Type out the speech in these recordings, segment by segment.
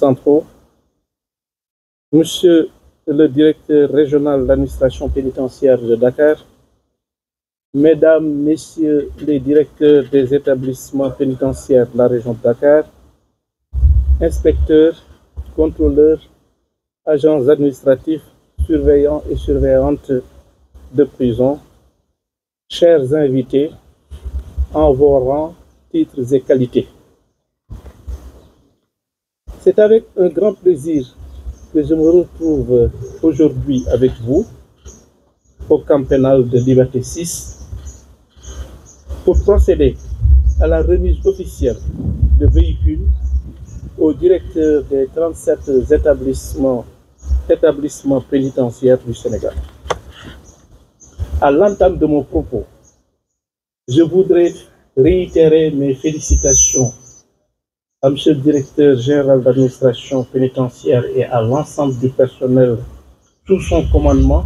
centraux, Monsieur le directeur régional de l'administration pénitentiaire de Dakar, Mesdames, Messieurs les directeurs des établissements pénitentiaires de la région de Dakar, inspecteurs, contrôleurs, agents administratifs, surveillants et surveillantes de prison, chers invités, en vos rangs, titres et qualités. C'est avec un grand plaisir que je me retrouve aujourd'hui avec vous au camp pénal de Liberté 6 pour procéder à la remise officielle de véhicules au directeur des 37 établissements pénitentiaires du Sénégal. À l'entame de mon propos, je voudrais réitérer mes félicitations à Monsieur le directeur général d'administration pénitentiaire et à l'ensemble du personnel sous son commandement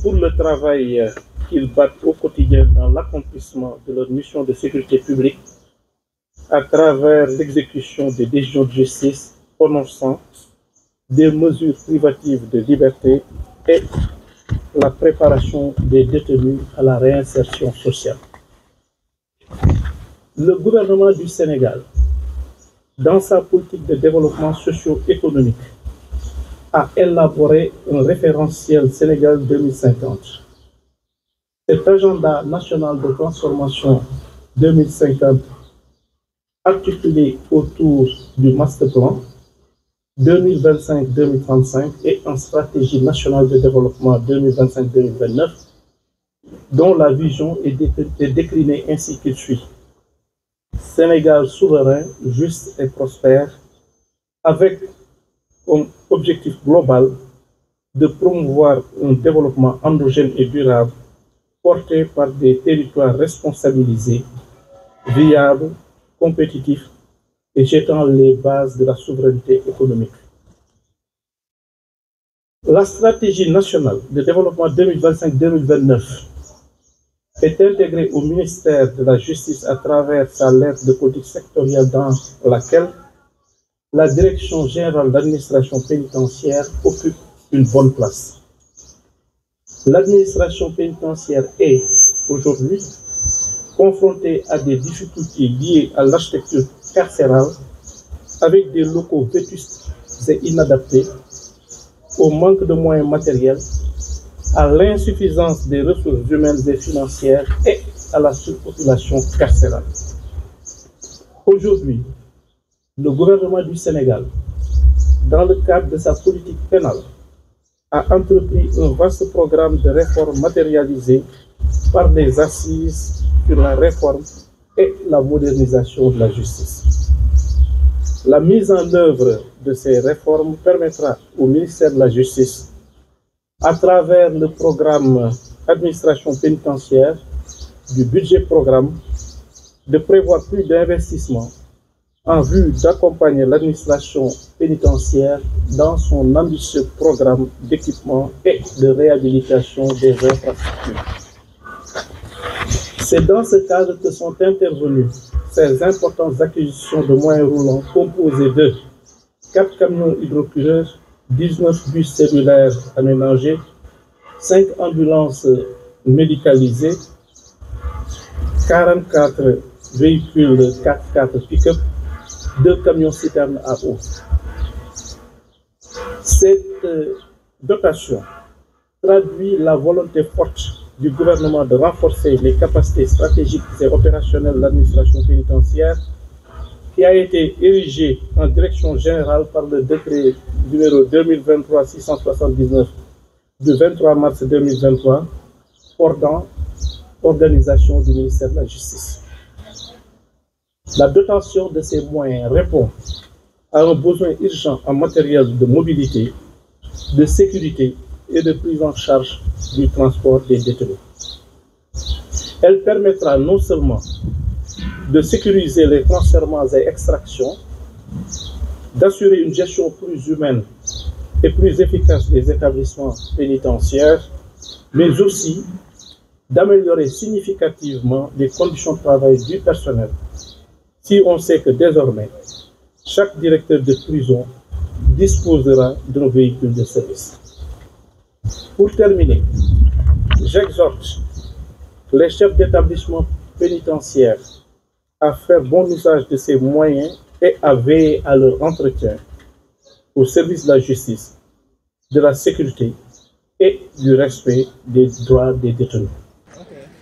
pour le travail qu'ils battent au quotidien dans l'accomplissement de leur mission de sécurité publique à travers l'exécution des décisions de justice prononçant des mesures privatives de liberté et la préparation des détenus à la réinsertion sociale. Le gouvernement du Sénégal, dans sa politique de développement socio-économique, a élaboré un référentiel Sénégal 2050. Cet agenda national de transformation 2050, articulé autour du master plan 2025-2035 et en stratégie nationale de développement 2025-2029, dont la vision est déclinée ainsi qu'il suit. Sénégal souverain, juste et prospère, avec comme objectif global de promouvoir un développement endogène et durable porté par des territoires responsabilisés, viables, compétitifs et jetant les bases de la souveraineté économique. La stratégie nationale de développement 2025-2029 est intégrée au ministère de la Justice à travers sa lettre de politique sectorielle dans laquelle la Direction générale d'administration pénitentiaire occupe une bonne place. L'administration pénitentiaire est aujourd'hui confrontée à des difficultés liées à l'architecture carcérale avec des locaux vétustes et inadaptés, au manque de moyens matériels, à l'insuffisance des ressources humaines et financières et à la surpopulation carcérale. Aujourd'hui, le gouvernement du Sénégal, dans le cadre de sa politique pénale, a entrepris un vaste programme de réforme matérialisé par des assises sur la réforme et la modernisation de la justice. La mise en œuvre de ces réformes permettra au ministère de la Justice, à travers le programme administration pénitentiaire du budget programme, de prévoir plus d'investissements en vue d'accompagner l'administration pénitentiaire dans son ambitieux programme d'équipement et de réhabilitation des infrastructures. C'est dans ce cadre que sont intervenues ces importantes acquisitions de moyens roulants composés de 4 camions hydrocureurs, 19 bus cellulaires aménagés, 5 ambulances médicalisées, 44 véhicules 4x4 pick-up, 2 camions citernes à eau. Cette dotation traduit la volonté forte du gouvernement de renforcer les capacités stratégiques et opérationnelles de l'administration pénitentiaire, qui a été érigé en direction générale par le décret numéro 2023-679 du 23 mars 2023, portant organisation du ministère de la Justice. La dotation de ces moyens répond à un besoin urgent en matériel de mobilité, de sécurité et de prise en charge du transport des détenus. Elle permettra non seulement de sécuriser les transferts et extractions, d'assurer une gestion plus humaine et plus efficace des établissements pénitentiaires, mais aussi d'améliorer significativement les conditions de travail du personnel, si on sait que désormais, chaque directeur de prison disposera d'un véhicule de service. Pour terminer, j'exhorte les chefs d'établissement pénitentiaire à faire bon usage de ces moyens et à veiller à leur entretien au service de la justice, de la sécurité et du respect des droits des détenus.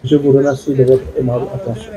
Je vous remercie de votre aimable attention.